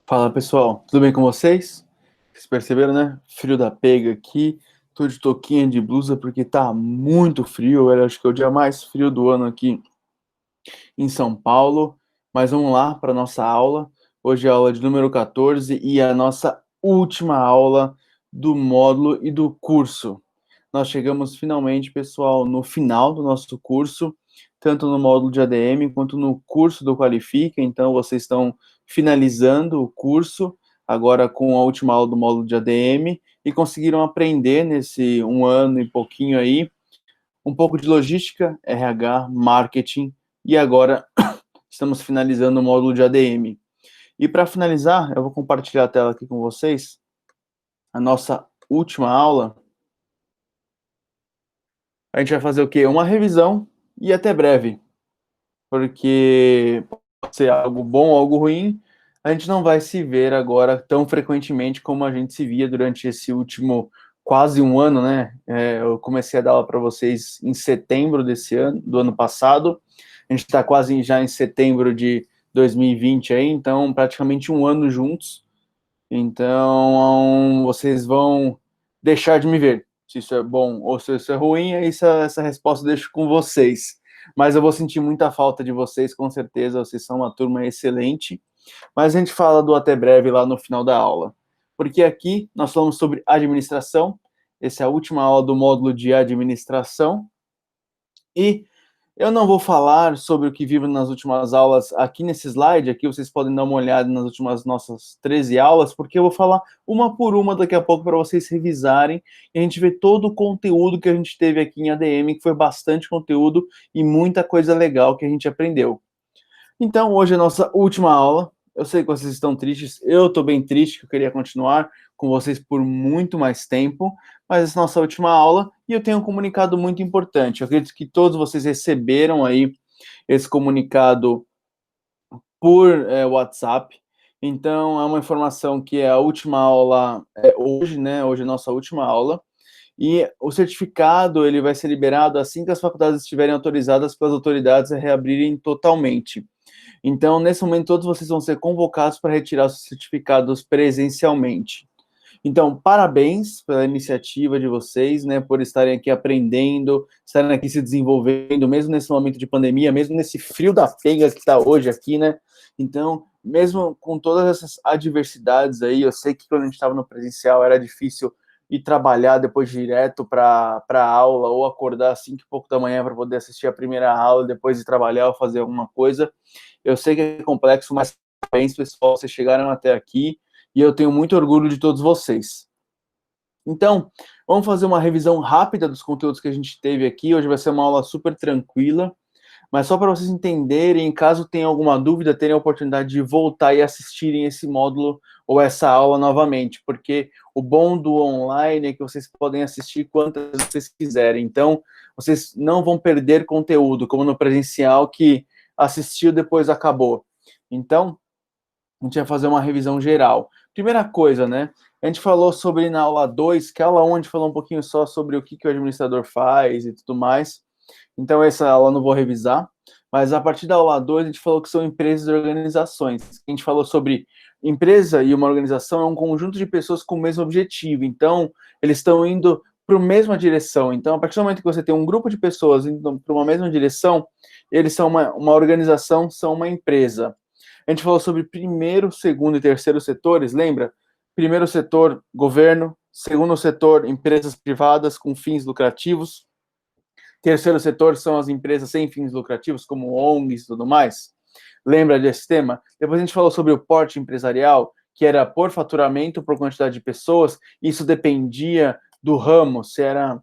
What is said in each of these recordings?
Fala pessoal, tudo bem com vocês? Vocês perceberam, né? Frio da pega aqui, tô de touquinha de blusa porque tá muito frio, eu acho que é o dia mais frio do ano aqui em São Paulo. Mas vamos lá para nossa aula. Hoje é a aula de número 14 e a nossa última aula do módulo e do curso. Nós chegamos finalmente, pessoal, no final do nosso curso, tanto no módulo de ADM quanto no curso do Qualifica. Então, vocês estão finalizando o curso agora com a última aula do módulo de ADM e conseguiram aprender nesse um ano e pouquinho aí um pouco de logística, RH, marketing e agora estamos finalizando o módulo de ADM. E para finalizar, eu vou compartilhar a tela aqui com vocês, a nossa última aula. A gente vai fazer o quê? Uma revisão e até breve, porque pode ser algo bom ou algo ruim, a gente não vai se ver agora tão frequentemente como a gente se via durante esse último quase um ano, né? Eu comecei a dar aula para vocês em setembro desse ano, do ano passado, a gente está quase já em setembro de 2020 aí, então praticamente um ano juntos, então vocês vão deixar de me ver. Se isso é bom ou se isso é ruim, aí essa resposta eu deixo com vocês. Mas eu vou sentir muita falta de vocês, com certeza. Vocês são uma turma excelente. Mas a gente fala do até breve lá no final da aula. Porque aqui nós falamos sobre administração. Essa é a última aula do módulo de administração. E eu não vou falar sobre o que vivo nas últimas aulas aqui nesse slide, aqui vocês podem dar uma olhada nas últimas nossas 13 aulas, porque eu vou falar uma por uma daqui a pouco para vocês revisarem e a gente ver todo o conteúdo que a gente teve aqui em ADM, que foi bastante conteúdo e muita coisa legal que a gente aprendeu. Então, hoje é a nossa última aula. Eu sei que vocês estão tristes, eu estou bem triste, que eu queria continuar com vocês por muito mais tempo, mas essa é a nossa última aula e eu tenho um comunicado muito importante. Eu acredito que todos vocês receberam aí esse comunicado por WhatsApp. Então, é uma informação que é a última aula hoje, né? Hoje é a nossa última aula. E o certificado ele vai ser liberado assim que as faculdades estiverem autorizadas pelas autoridades a reabrirem totalmente. Então, nesse momento, todos vocês vão ser convocados para retirar os certificados presencialmente. Então, parabéns pela iniciativa de vocês, né, por estarem aqui aprendendo, estarem aqui se desenvolvendo, mesmo nesse momento de pandemia, mesmo nesse frio da pega que está hoje aqui, né? Então, mesmo com todas essas adversidades aí, eu sei que quando a gente estava no presencial era difícil ir trabalhar depois direto para a aula ou acordar às 5 e pouco da manhã para poder assistir a primeira aula, depois de trabalhar ou fazer alguma coisa. Eu sei que é complexo, mas parabéns, pessoal, vocês chegaram até aqui e eu tenho muito orgulho de todos vocês. Então, vamos fazer uma revisão rápida dos conteúdos que a gente teve aqui. Hoje vai ser uma aula super tranquila, mas só para vocês entenderem, caso tenha alguma dúvida, terem a oportunidade de voltar e assistirem esse módulo ou essa aula novamente, porque o bom do online é que vocês podem assistir quantas vocês quiserem. Então, vocês não vão perder conteúdo, como no presencial, que assistiu depois acabou. Então, a gente vai fazer uma revisão geral. Primeira coisa, né? A gente falou sobre na aula 2, que é a aula 1 a gente falou um pouquinho só sobre o que o administrador faz e tudo mais. Então, essa aula eu não vou revisar. Mas a partir da aula 2, a gente falou que são empresas e organizações. A gente falou sobre empresa e uma organização é um conjunto de pessoas com o mesmo objetivo. Então, eles estão indo para a mesma direção. Então, a partir do momento que você tem um grupo de pessoas indo para uma mesma direção, eles são uma organização, são uma empresa. A gente falou sobre primeiro, segundo e terceiro setores, lembra? Primeiro setor, governo. Segundo setor, empresas privadas com fins lucrativos. Terceiro setor são as empresas sem fins lucrativos, como ONGs e tudo mais. Lembra desse tema? Depois a gente falou sobre o porte empresarial, que era por faturamento, por quantidade de pessoas. Isso dependia do ramo, se era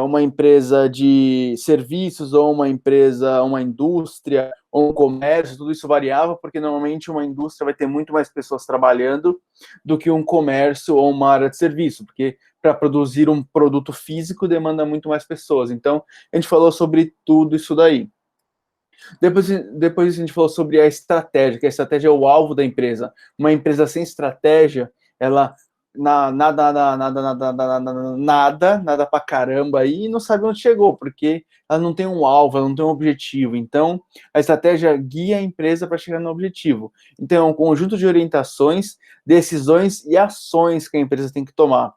uma empresa de serviços ou uma empresa, uma indústria ou um comércio, tudo isso variava, porque normalmente uma indústria vai ter muito mais pessoas trabalhando do que um comércio ou uma área de serviço, porque para produzir um produto físico demanda muito mais pessoas. Então, a gente falou sobre tudo isso daí. Depois a gente falou sobre a estratégia, que a estratégia é o alvo da empresa. Uma empresa sem estratégia, ela nada pra caramba aí e não sabe onde chegou, porque ela não tem um alvo, ela não tem um objetivo. Então, a estratégia guia a empresa para chegar no objetivo. Então, é um conjunto de orientações, decisões e ações que a empresa tem que tomar.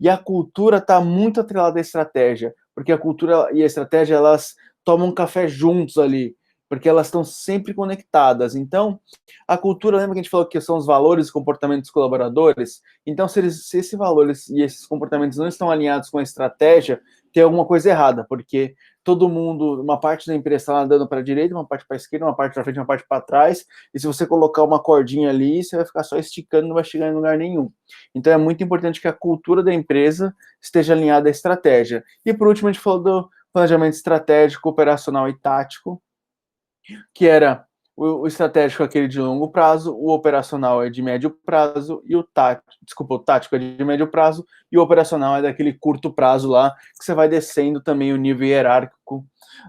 E a cultura está muito atrelada à estratégia, porque a cultura e a estratégia, elas tomam café juntos ali, porque elas estão sempre conectadas. Então, a cultura, lembra que a gente falou que são os valores e comportamentos dos colaboradores? Então, se esses valores e esses comportamentos não estão alinhados com a estratégia, tem alguma coisa errada, porque todo mundo, uma parte da empresa está andando para a direita, uma parte para a esquerda, uma parte para frente, uma parte para trás, e se você colocar uma cordinha ali, você vai ficar só esticando, não vai chegar em lugar nenhum. Então, é muito importante que a cultura da empresa esteja alinhada à estratégia. E, por último, a gente falou do planejamento estratégico, operacional e tático, que era o estratégico aquele de longo prazo, o operacional é de médio prazo e o tático é de médio prazo e o operacional é daquele curto prazo lá, que você vai descendo também o nível hierárquico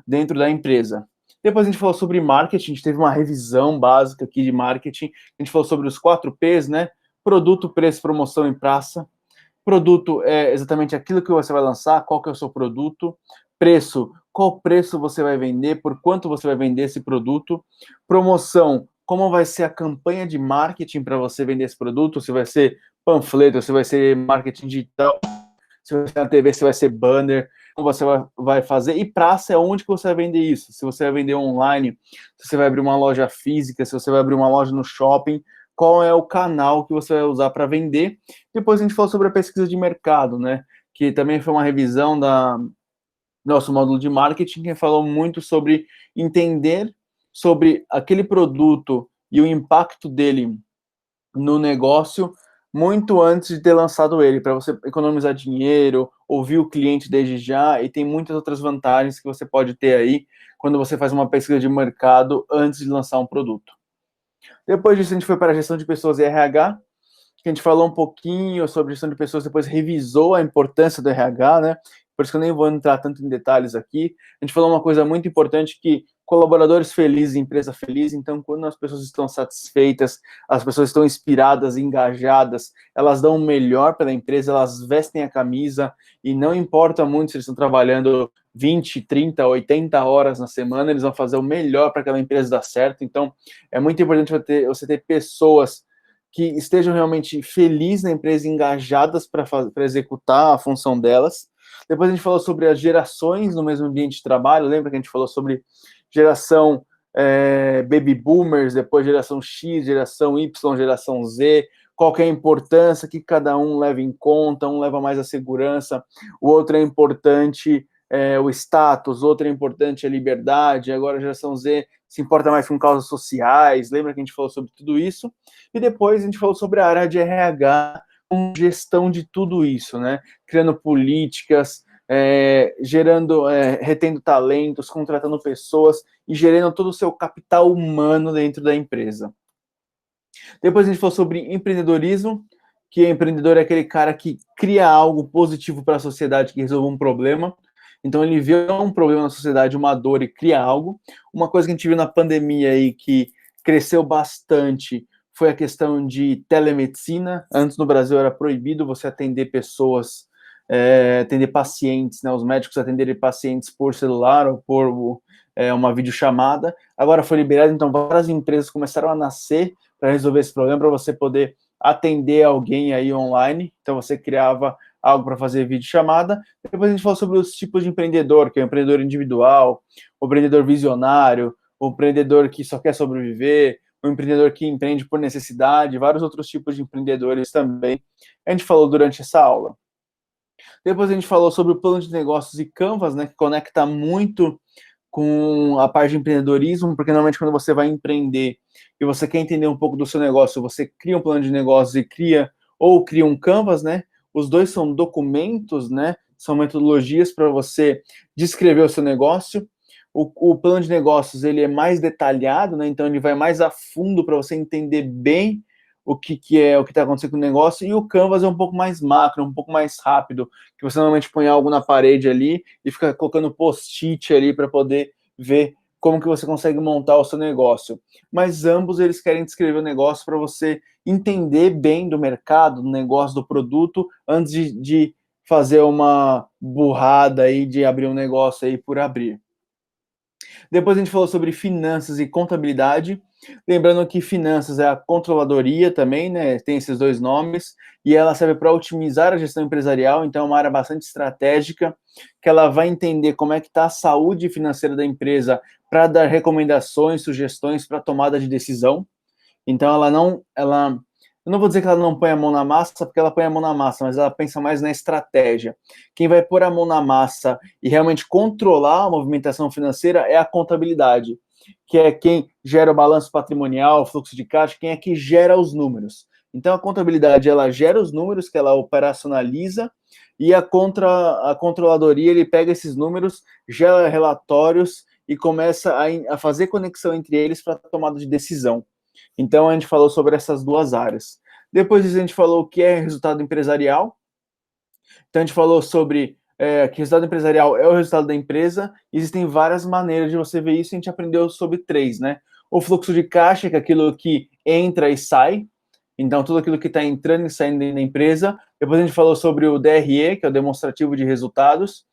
dentro da empresa. Depois a gente falou sobre marketing, a gente teve uma revisão básica aqui de marketing, a gente falou sobre os 4 P's, né? Produto, preço, promoção e praça. Produto é exatamente aquilo que você vai lançar, qual que é o seu produto. Preço, qual preço você vai vender, por quanto você vai vender esse produto. Promoção, como vai ser a campanha de marketing para você vender esse produto, se vai ser panfleto, se vai ser marketing digital, se vai ser na TV, se vai ser banner, como você vai fazer. E praça é onde que você vai vender isso. Se você vai vender online, se você vai abrir uma loja física, se você vai abrir uma loja no shopping, qual é o canal que você vai usar para vender. Depois a gente falou sobre a pesquisa de mercado, né? Que também foi uma revisão da nosso módulo de marketing, que falou muito sobre entender sobre aquele produto e o impacto dele no negócio muito antes de ter lançado ele, para você economizar dinheiro, ouvir o cliente desde já, e tem muitas outras vantagens que você pode ter aí quando você faz uma pesquisa de mercado antes de lançar um produto. Depois disso, a gente foi para a gestão de pessoas e RH, que a gente falou um pouquinho sobre gestão de pessoas, depois revisou a importância do RH, né? Por isso que eu nem vou entrar tanto em detalhes aqui. A gente falou uma coisa muito importante, que colaboradores felizes, empresa feliz. Então, quando as pessoas estão satisfeitas, as pessoas estão inspiradas, engajadas, elas dão o melhor pela empresa, elas vestem a camisa, e não importa muito se eles estão trabalhando 20, 30, 80 horas na semana, eles vão fazer o melhor para aquela empresa dar certo. Então, é muito importante você ter pessoas que estejam realmente felizes na empresa, engajadas para executar a função delas. Depois a gente falou sobre as gerações no mesmo ambiente de trabalho. Lembra que a gente falou sobre geração baby boomers, depois geração X, geração Y, geração Z, qual que é a importância que cada um leva em conta, um leva mais a segurança, o outro é importante o status, outro é importante a liberdade, agora a geração Z se importa mais com causas sociais. Lembra que a gente falou sobre tudo isso? E depois a gente falou sobre a área de RH, com gestão de tudo isso, né? Criando políticas, retendo talentos, contratando pessoas e gerando todo o seu capital humano dentro da empresa. Depois a gente falou sobre empreendedorismo, que empreendedor é aquele cara que cria algo positivo para a sociedade, que resolve um problema. Então ele vê um problema na sociedade, uma dor, e cria algo. Uma coisa que a gente viu na pandemia aí que cresceu bastante foi a questão de telemedicina. Antes no Brasil era proibido você atender pessoas, atender pacientes, né, os médicos atenderem pacientes por celular ou por uma videochamada. Agora foi liberado, então várias empresas começaram a nascer para resolver esse problema, para você poder atender alguém aí online. Então você criava algo para fazer videochamada. Depois a gente falou sobre os tipos de empreendedor, que é o empreendedor individual, o empreendedor visionário, o empreendedor que só quer sobreviver, o empreendedor que empreende por necessidade, vários outros tipos de empreendedores também. A gente falou durante essa aula. Depois a gente falou sobre o plano de negócios e Canvas, né, que conecta muito com a parte de empreendedorismo, porque normalmente quando você vai empreender e você quer entender um pouco do seu negócio, você cria um plano de negócios e cria um Canvas, né? Os dois são documentos, né? São metodologias para você descrever o seu negócio. O plano de negócios, ele é mais detalhado, né? Então ele vai mais a fundo para você entender bem o que está acontecendo com o negócio, e o Canvas é um pouco mais macro, um pouco mais rápido, que você normalmente põe algo na parede ali e fica colocando post-it ali para poder ver como que você consegue montar o seu negócio. Mas ambos eles querem descrever o negócio para você entender bem do mercado, do negócio, do produto, antes de fazer uma burrada aí de abrir um negócio aí por abrir. Depois a gente falou sobre finanças e contabilidade. Lembrando que finanças é a controladoria também, né? Tem esses dois nomes, e ela serve para otimizar a gestão empresarial, então é uma área bastante estratégica, que ela vai entender como é que está a saúde financeira da empresa para dar recomendações, sugestões para tomada de decisão. Então eu não vou dizer que ela não põe a mão na massa, porque ela põe a mão na massa, mas ela pensa mais na estratégia. Quem vai pôr a mão na massa e realmente controlar a movimentação financeira é a contabilidade, que é quem gera o balanço patrimonial, o fluxo de caixa, quem é que gera os números. Então a contabilidade, ela gera os números que ela operacionaliza, e a controladoria, ele pega esses números, gera relatórios e começa a fazer conexão entre eles para tomada de decisão. Então, a gente falou sobre essas duas áreas. Depois disso, a gente falou o que é resultado empresarial. Então, a gente falou sobre que resultado empresarial é o resultado da empresa. Existem várias maneiras de você ver isso. A gente aprendeu sobre três, né? O fluxo de caixa, que é aquilo que entra e sai. Então, tudo aquilo que está entrando e saindo da empresa. Depois a gente falou sobre o DRE, que é o demonstrativo de resultados,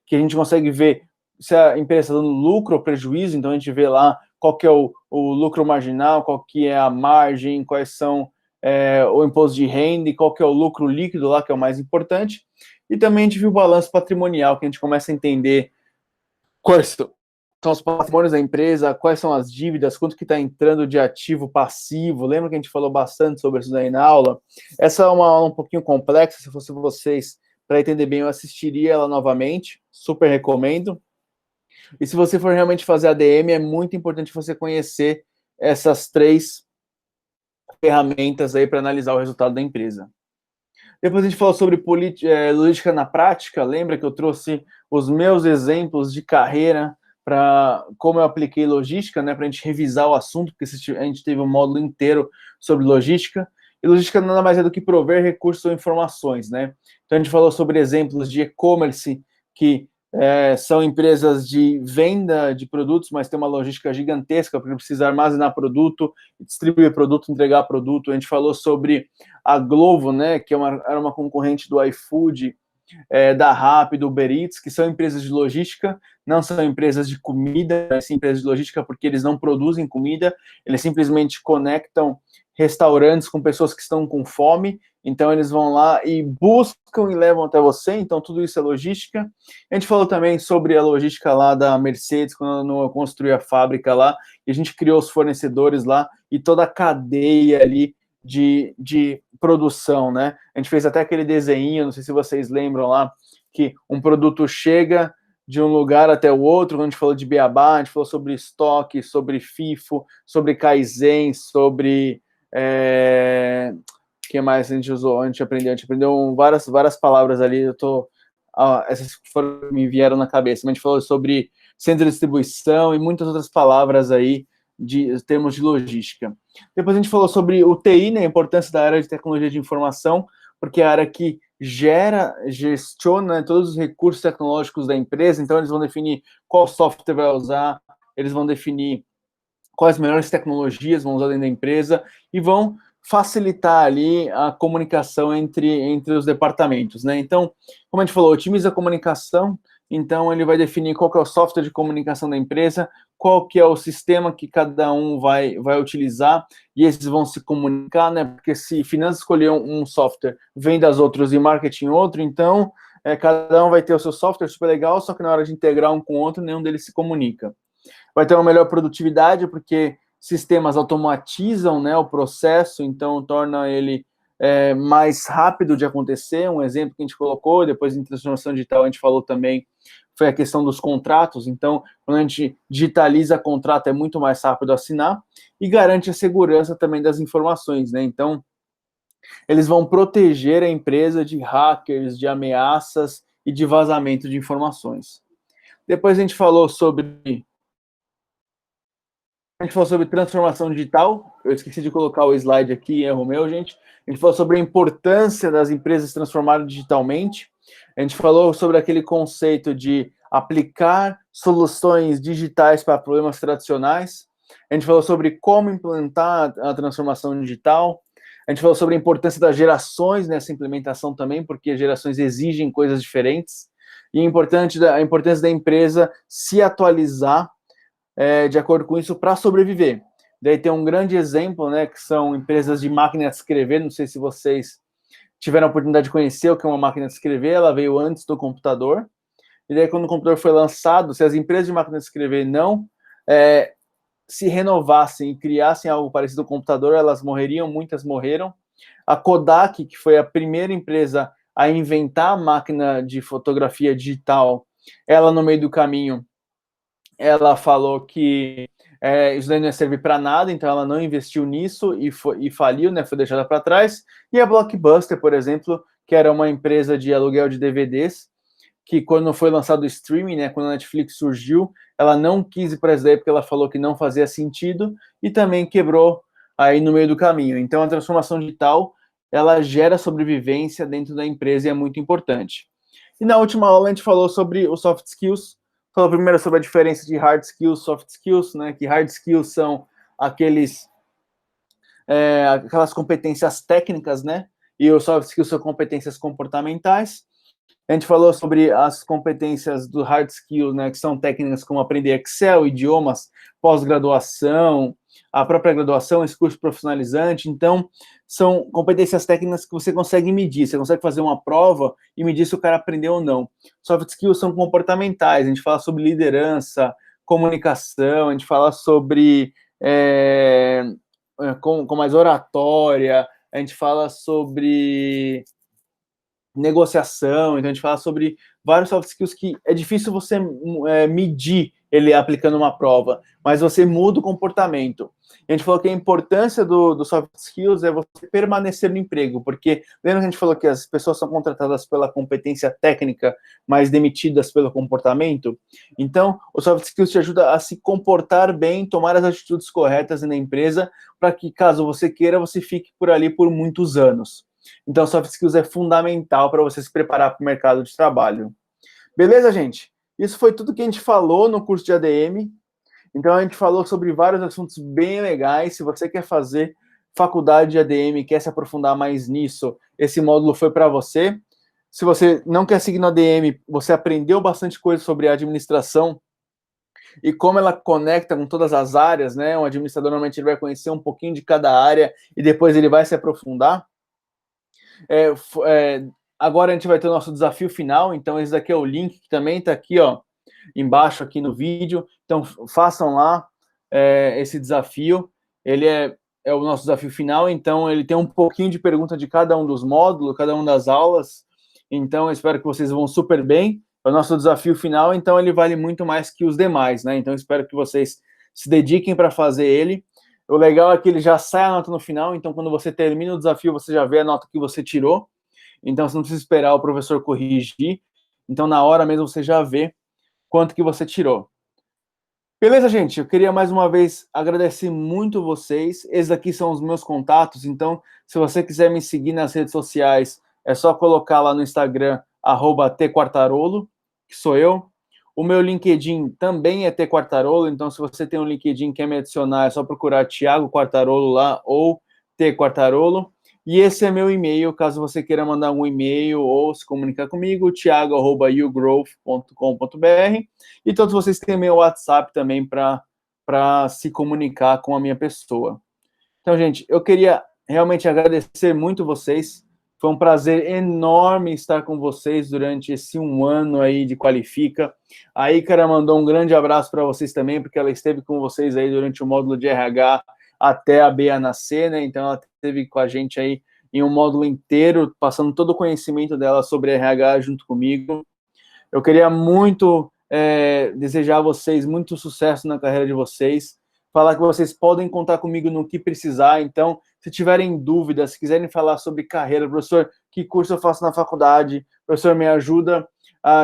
que a gente consegue ver se a empresa está dando lucro ou prejuízo. Então, a gente vê lá qual que é o lucro marginal, qual que é a margem, quais são o imposto de renda e qual que é o lucro líquido lá, que é o mais importante. E também a gente viu o balanço patrimonial, que a gente começa a entender quais são os patrimônios da empresa, quais são as dívidas, quanto que está entrando de ativo passivo. Lembra que a gente falou bastante sobre isso daí na aula? Essa é uma aula um pouquinho complexa, se fosse vocês, para entender bem, eu assistiria ela novamente, super recomendo. E se você for realmente fazer ADM, é muito importante você conhecer essas três ferramentas aí para analisar o resultado da empresa. Depois a gente falou sobre logística na prática. Lembra que eu trouxe os meus exemplos de carreira para como eu apliquei logística, né, para a gente revisar o assunto, porque a gente teve um módulo inteiro sobre logística. E logística nada mais é do que prover recursos ou informações, né? Então a gente falou sobre exemplos de e-commerce que são empresas de venda de produtos, mas tem uma logística gigantesca, porque precisa armazenar produto, distribuir produto, entregar produto. A gente falou sobre a Glovo, né, que era uma concorrente do iFood, da Rappi, do Uber Eats, que são empresas de logística, não são empresas de comida, mas sim empresas de logística, porque eles não produzem comida, eles simplesmente conectam restaurantes com pessoas que estão com fome. Então eles vão lá e buscam e levam até você. Então tudo isso é logística. A gente falou também sobre a logística lá da Mercedes, quando eu construí a fábrica lá, e a gente criou os fornecedores lá e toda a cadeia ali de produção, né? A gente fez até aquele desenho, não sei se vocês lembram lá, que um produto chega de um lugar até o outro. Quando a gente falou de beabá, a gente falou sobre estoque, sobre FIFO, sobre Kaizen, sobre o que mais a gente usou? A gente aprendeu várias palavras ali. Essas me vieram na cabeça. A gente falou sobre centro de distribuição e muitas outras palavras aí de termos de logística. Depois a gente falou sobre o TI, né, a importância da área de tecnologia de informação, porque é a área que gestiona, né, todos os recursos tecnológicos da empresa. Então eles vão definir qual software vai usar, eles vão definir quais melhores tecnologias vão usar dentro da empresa e vão facilitar ali a comunicação entre os departamentos, né? Então, como a gente falou, otimiza a comunicação. Então ele vai definir qual que é o software de comunicação da empresa, qual que é o sistema que cada um vai utilizar, e esses vão se comunicar, né? Porque se finanças escolher um software, vendas outros e marketing outro, então cada um vai ter o seu software super legal, só que na hora de integrar um com o outro, nenhum deles se comunica. Vai ter uma melhor produtividade, porque sistemas automatizam, né, o processo, então torna ele mais rápido de acontecer. Um exemplo que a gente colocou, depois em transformação digital a gente falou também, foi a questão dos contratos. Então, quando a gente digitaliza contrato, é muito mais rápido assinar e garante a segurança também das informações, né? Então, eles vão proteger a empresa de hackers, de ameaças e de vazamento de informações. Depois a gente falou sobre transformação digital. Eu esqueci de colocar o slide aqui, erro meu, gente. A gente falou sobre a importância das empresas se transformarem digitalmente. A gente falou sobre aquele conceito de aplicar soluções digitais para problemas tradicionais. A gente falou sobre como implantar a transformação digital. A gente falou sobre a importância das gerações nessa implementação também, porque as gerações exigem coisas diferentes. E a importância da empresa se atualizar de acordo com isso para sobreviver. Daí tem um grande exemplo, né, que são empresas de máquina de escrever. Não sei se vocês tiveram a oportunidade de conhecer o que é uma máquina de escrever. Ela veio antes do computador. E daí, quando o computador foi lançado, se as empresas de máquina de escrever não se renovassem e criassem algo parecido com o computador, elas morreriam, muitas morreram. A Kodak, que foi a primeira empresa a inventar a máquina de fotografia digital, ela, no meio do caminho, ela falou que isso daí não ia servir para nada, então ela não investiu nisso e faliu, né, foi deixada para trás. E a Blockbuster, por exemplo, que era uma empresa de aluguel de DVDs, que quando foi lançado o streaming, né, quando a Netflix surgiu, ela não quis ir para essa daí porque ela falou que não fazia sentido e também quebrou aí no meio do caminho. Então a transformação digital, ela gera sobrevivência dentro da empresa e é muito importante. E na última aula a gente falou sobre os soft skills. Falou primeiro sobre a diferença de hard skills e soft skills, né, que hard skills são aquelas competências técnicas, né, e os soft skills são competências comportamentais. A gente falou sobre as competências do hard skill, né, que são técnicas como aprender Excel, idiomas, pós-graduação, a própria graduação, esse curso profissionalizante. Então, são competências técnicas que você consegue medir, você consegue fazer uma prova e medir se o cara aprendeu ou não. Soft skills são comportamentais, a gente fala sobre liderança, comunicação, a gente fala sobre com mais oratória, a gente fala sobre negociação, então a gente fala sobre vários soft skills que é difícil você medir ele aplicando uma prova, mas você muda o comportamento. E a gente falou que a importância do soft skills é você permanecer no emprego, porque lembra que a gente falou que as pessoas são contratadas pela competência técnica, mas demitidas pelo comportamento? Então, o soft skills te ajuda a se comportar bem, tomar as atitudes corretas na empresa, para que, caso você queira, você fique por ali por muitos anos. Então, soft skills é fundamental para você se preparar para o mercado de trabalho. Beleza, gente? Isso foi tudo que a gente falou no curso de ADM. Então, a gente falou sobre vários assuntos bem legais. Se você quer fazer faculdade de ADM, quer se aprofundar mais nisso, esse módulo foi para você. Se você não quer seguir no ADM, você aprendeu bastante coisa sobre a administração e como ela conecta com todas as áreas, né? Um administrador normalmente ele vai conhecer um pouquinho de cada área e depois ele vai se aprofundar. Agora a gente vai ter o nosso desafio final, então esse daqui é o link que também está aqui, ó, embaixo aqui no vídeo. Então façam lá esse desafio. Ele é o nosso desafio final, então ele tem um pouquinho de pergunta de cada um dos módulos, cada uma das aulas. Então eu espero que vocês vão super bem. É o nosso desafio final, então ele vale muito mais que os demais, né? Então eu espero que vocês se dediquem para fazer ele. O legal é que ele já sai a nota no final, então quando você termina o desafio, você já vê a nota que você tirou. Então você não precisa esperar o professor corrigir. Então na hora mesmo você já vê quanto que você tirou. Beleza, gente? Eu queria mais uma vez agradecer muito vocês. Esses aqui são os meus contatos, então se você quiser me seguir nas redes sociais, é só colocar lá no Instagram, @tquartarolo, que sou eu. O meu LinkedIn também é tquartarolo, então se você tem um LinkedIn e quer me adicionar, é só procurar Thiago Quartarolo lá, ou tquartarolo. E esse é meu e-mail, caso você queira mandar um e-mail ou se comunicar comigo, thiago@ugrowth.com.br. E todos vocês têm meu WhatsApp também para se comunicar com a minha pessoa. Então, gente, eu queria realmente agradecer muito vocês. Foi um prazer enorme estar com vocês durante esse 1 ano aí de Qualifica. A Ícara mandou um grande abraço para vocês também, porque ela esteve com vocês aí durante o módulo de RH até a Bea nascer, né? Então, ela esteve com a gente aí em um módulo inteiro, passando todo o conhecimento dela sobre RH junto comigo. Eu queria muito desejar a vocês muito sucesso na carreira de vocês, falar que vocês podem contar comigo no que precisar. Então, se tiverem dúvidas, se quiserem falar sobre carreira, professor, que curso eu faço na faculdade, professor, me ajuda,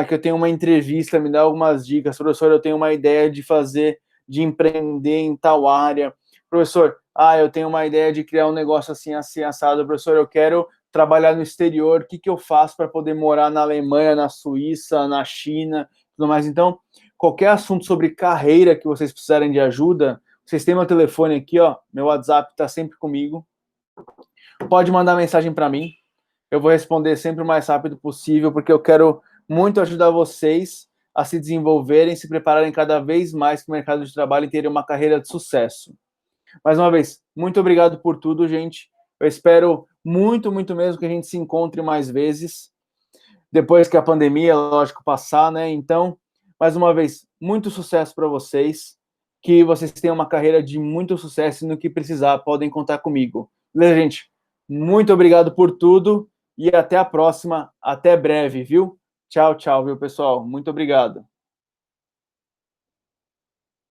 que eu tenho uma entrevista, me dá algumas dicas, professor, eu tenho uma ideia de empreender em tal área, professor, eu tenho uma ideia de criar um negócio assim, assim, assado, professor, eu quero trabalhar no exterior, o que eu faço para poder morar na Alemanha, na Suíça, na China, tudo mais. Então, qualquer assunto sobre carreira que vocês precisarem de ajuda, vocês têm meu telefone aqui, ó, meu WhatsApp está sempre comigo. Pode mandar mensagem para mim, eu vou responder sempre o mais rápido possível, porque eu quero muito ajudar vocês a se desenvolverem, se prepararem cada vez mais para o mercado de trabalho e terem uma carreira de sucesso. Mais uma vez, muito obrigado por tudo, gente. Eu espero muito, muito mesmo que a gente se encontre mais vezes, depois que a pandemia, lógico, passar, né? Então, mais uma vez, muito sucesso para vocês, que vocês tenham uma carreira de muito sucesso e no que precisar, podem contar comigo. Beleza, gente? Muito obrigado por tudo e até a próxima, até breve, viu? Tchau, tchau, viu, pessoal? Muito obrigado.